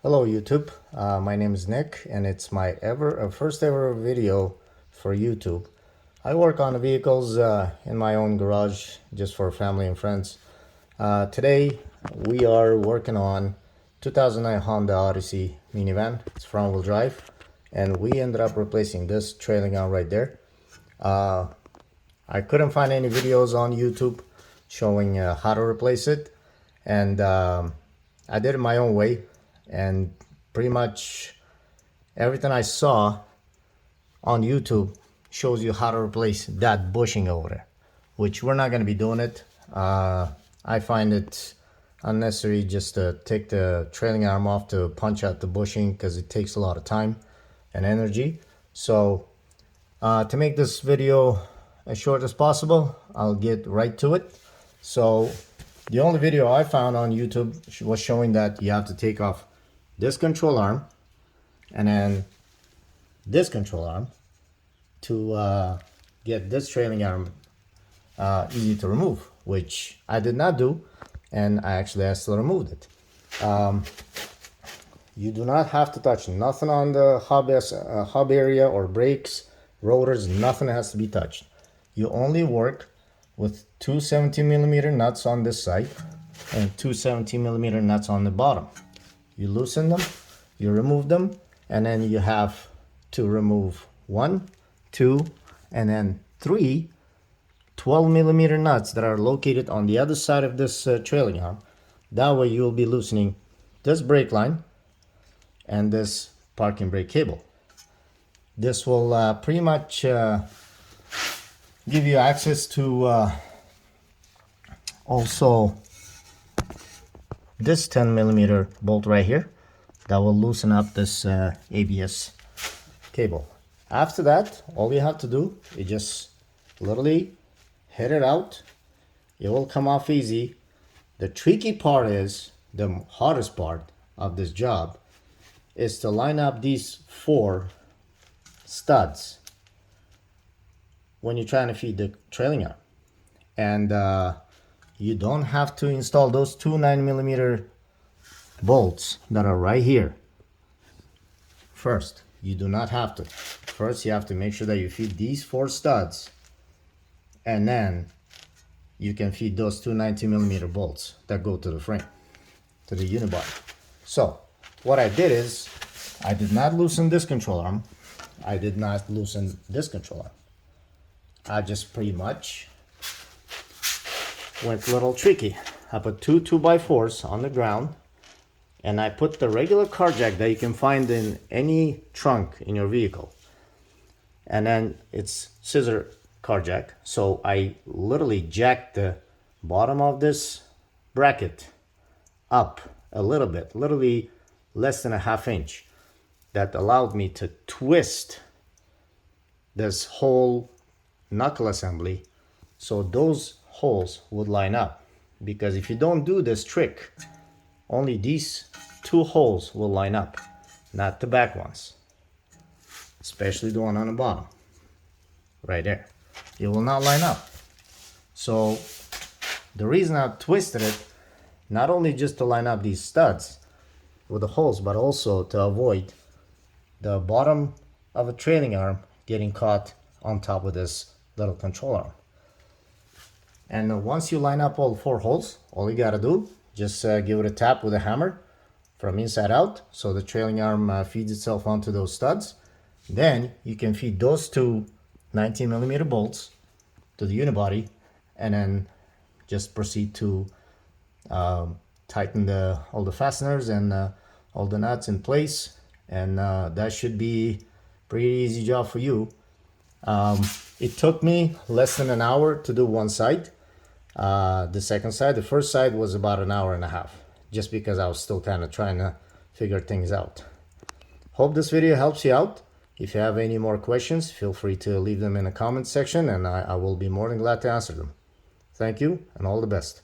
Hello YouTube, my name is Nick and it's my first ever video for YouTube. I work on vehicles in my own garage just for family and friends. Today we are working on 2009 Honda Odyssey minivan. It's front wheel drive and we ended up replacing this trailing arm right there. I couldn't find any videos on YouTube showing how to replace it, and I did it my own way, and pretty much everything I saw on YouTube shows you how to replace that bushing over there, which we're not going to be doing it. I find it unnecessary just to take the trailing arm off to punch out the bushing because it takes a lot of time and energy. So to make this video as short as possible, I'll get right to it. So the only video I found on YouTube was showing that you have to take off this control arm and then this control arm to get this trailing arm easy to remove, which I did not do, and I still removed it. You do not have to touch nothing on the hub area or brakes, rotors, nothing has to be touched. You only work with two 17mm nuts on this side and two 17mm nuts on the bottom. You loosen them, you remove them, and then you have to remove 1, 2, and then 3 12mm nuts that are located on the other side of this trailing arm. That way you will be loosening this brake line and this parking brake cable. This will pretty much give you access to also this 10mm bolt right here that will loosen up this ABS cable. After that, all you have to do is just literally hit it out. It will come off easy. The tricky part is, the hardest part of this job is to line up these 4 studs when you're trying to feed the trailing arm. And you don't have to install those two 9mm bolts that are right here. First, you do not have to. First, you have to make sure that you feed these 4 studs, and then you can feed those two 19mm bolts that go to the frame, to the unibody. So what I did is, I did not loosen this control arm. I did not loosen this control arm. I just pretty much went a little tricky. I put two 2x4s on the ground, and I put the regular car jack that you can find in any trunk in your vehicle, and then it's scissor car jack. So I literally jacked the bottom of this bracket up a little bit, literally less than a ½ inch. That allowed me to twist this whole knuckle assembly so those holes would line up, because if you don't do this trick, only these 2 holes will line up, not the back ones, especially the one on the bottom right there. It will not line up. So the reason I twisted it, not only just to line up these studs with the holes, but also to avoid the bottom of a trailing arm getting caught on top of this little control arm. And once you line up all 4 holes, all you gotta do, just give it a tap with a hammer from inside out, so the trailing arm feeds itself onto those studs. Then you can feed those 2 19mm bolts to the unibody, and then just proceed to tighten all the fasteners and all the nuts in place, and that should be pretty easy job for you. It took me less than an hour to do one side. The second side, the first side was about an hour and a half, just because I was still kind of trying to figure things out. Hope this video helps you out. If you have any more questions, feel free to leave them in the comment section, and I will be more than glad to answer them. Thank you, and all the best.